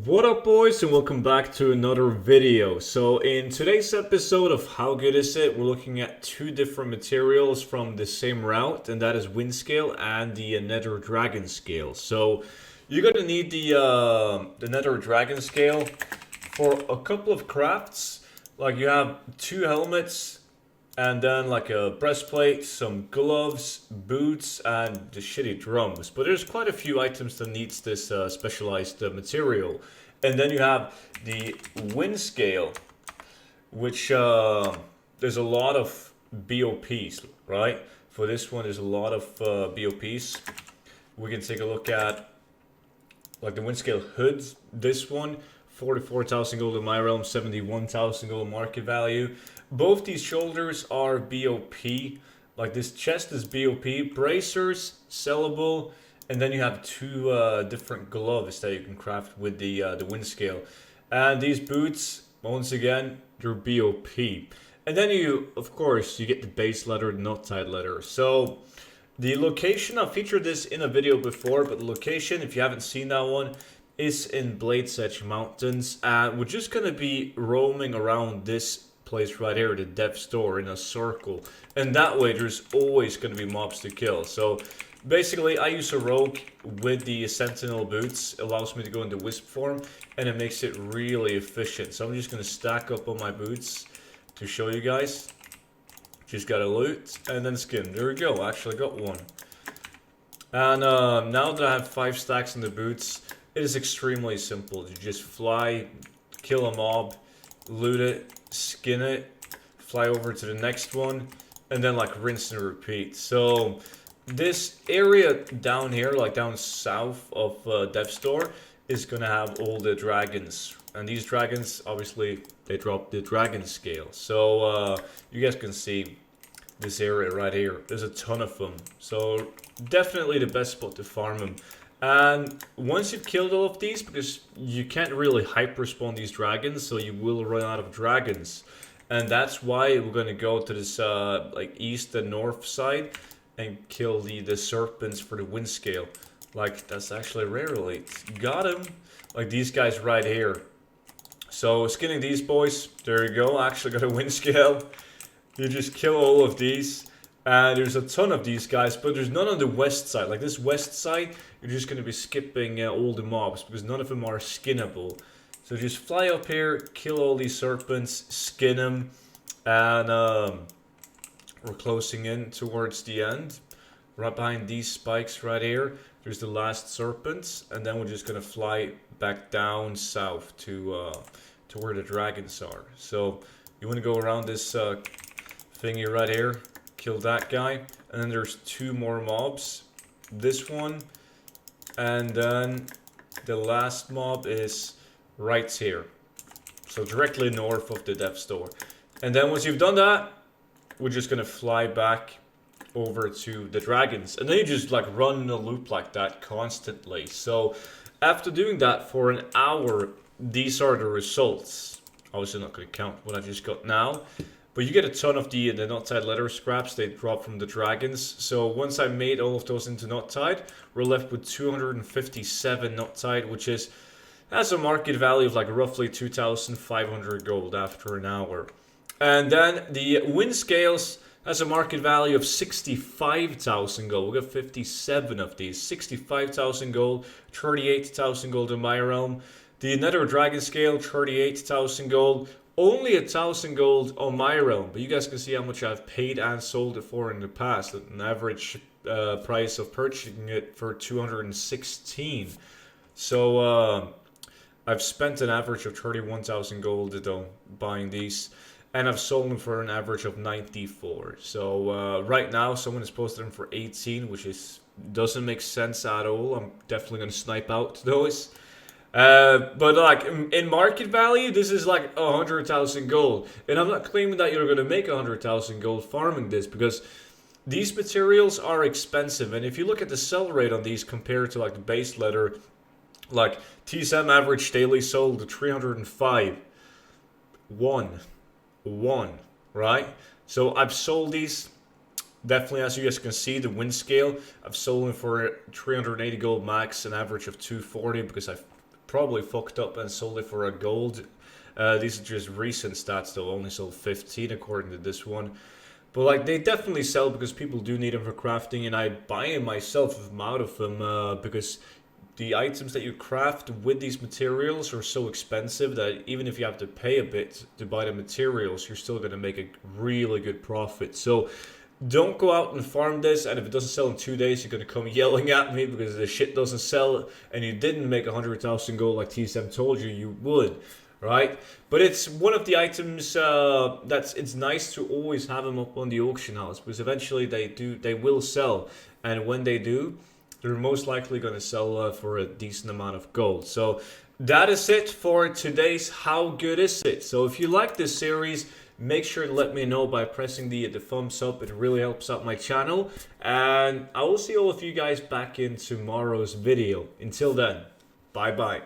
What up, boys, and welcome back to another video. So in today's episode of How Good Is It, we're looking at two different materials from the same route, and that is Windscale and the Nether Dragonscale. So you're gonna need the Nether Dragonscale for a couple of crafts. Like you have two helmets, and then like a breastplate, some gloves, boots, and the shitty drums. But there's quite a few items that needs this specialized material. And then you have the wind scale, which there's a lot of BOPs, right? For this one, there's a lot of BOPs. We can take a look at like the wind scale hoods. This one, 44,000 gold in my realm, 71,000 gold market value. Both these shoulders are BOP. Like this chest is BOP. Bracers, sellable. And then you have two different gloves that you can craft with the wind scale. And these boots, once again, they're BOP. And then you, of course, you get the base leather, not tied leather. So the location, I've featured this in a video before, but the location, if you haven't seen that one, is in Blade's Edge Mountains. And we're just going to be roaming around this place right here, the dev store, in a circle. And that way, there's always going to be mobs to kill. So basically, I use a rogue with the sentinel boots. It allows me to go into wisp form, and it makes it really efficient. So I'm just going to stack up on my boots to show you guys. Just got to loot and then skin. There we go. I actually got one. And now that I have 5 stacks in the boots, it is extremely simple. You just fly, kill a mob, loot it, skin it, fly over to the next one, and then like rinse and repeat. So this area down here, like down south of Dev Store, is gonna have all the dragons. And these dragons, obviously, they drop the Dragonscale. So you guys can see this area right here. There's a ton of them. So definitely the best spot to farm them. And once you've killed all of these, because you can't really hyper spawn these dragons, so you will run out of dragons. And that's why we're gonna go to this like east and north side and kill the serpents for the wind scale. Like, that's actually rare elite. Got him. Like these guys right here. So skinning these boys, there you go. I actually got a wind scale. You just kill all of these. And there's a ton of these guys, but there's none on the west side. Like this west side, you're just going to be skipping all the mobs because none of them are skinnable. So just fly up here, kill all these serpents, skin them, and we're closing in towards the end. Right behind these spikes right here, there's the last serpents, and then we're just going to fly back down south to where the dragons are. So you want to go around this thingy right here. Kill that guy, and then there's 2 more mobs. This one, and then the last mob is right here. So directly north of the dev store. And then once you've done that, we're just gonna fly back over to the dragons. And then you just like run in a loop like that constantly. So after doing that for an hour, these are the results. Obviously not gonna count what I just got now. But you get a ton of the not tied leather scraps. They drop from the dragons. So once I made all of those into not tied, we're left with 257 not tied, which has a market value of like roughly 2,500 gold after an hour. And then the wind scales has a market value of 65,000 gold. We got 57 of these. 65,000 gold, 38,000 gold in my realm. The Nether Dragonscale, 38,000 gold. Only 1,000 gold on my realm, but you guys can see how much I've paid and sold it for in the past. An average price of purchasing it for 216. So I've spent an average of 31,000 gold though buying these, and I've sold them for an average of 94. So right now someone has posted them for 18, which doesn't make sense at all. I'm definitely gonna snipe out those. But like in market value, this is like 100,000 gold, and I'm not claiming that you're gonna make 100,000 gold farming this because these materials are expensive. And if you look at the sell rate on these compared to like the base leather, like TSM average daily sold to 305, one, right? So I've sold these. Definitely, as you guys can see, the Windscale, I've sold them for 380 gold max, an average of 240 because I've probably fucked up and sold it for a gold. These are just recent stats though, only sold 15 according to this one. But like they definitely sell because people do need them for crafting, and I buy them myself if I'm out of them because the items that you craft with these materials are so expensive that even if you have to pay a bit to buy the materials, you're still going to make a really good profit. So don't go out and farm this, and if it doesn't sell in 2 days, you're going to come yelling at me because the shit doesn't sell and you didn't make 100,000 gold like TSM told you you would. Right, but it's one of the items it's nice to always have them up on the auction house because eventually they will sell, and when they do, they're most likely going to sell for a decent amount of gold. So that is it for today's How Good Is It? So if you like this series, make sure to let me know by pressing the thumbs up. It really helps out my channel, and I will see all of you guys back in tomorrow's video. Until then, bye bye.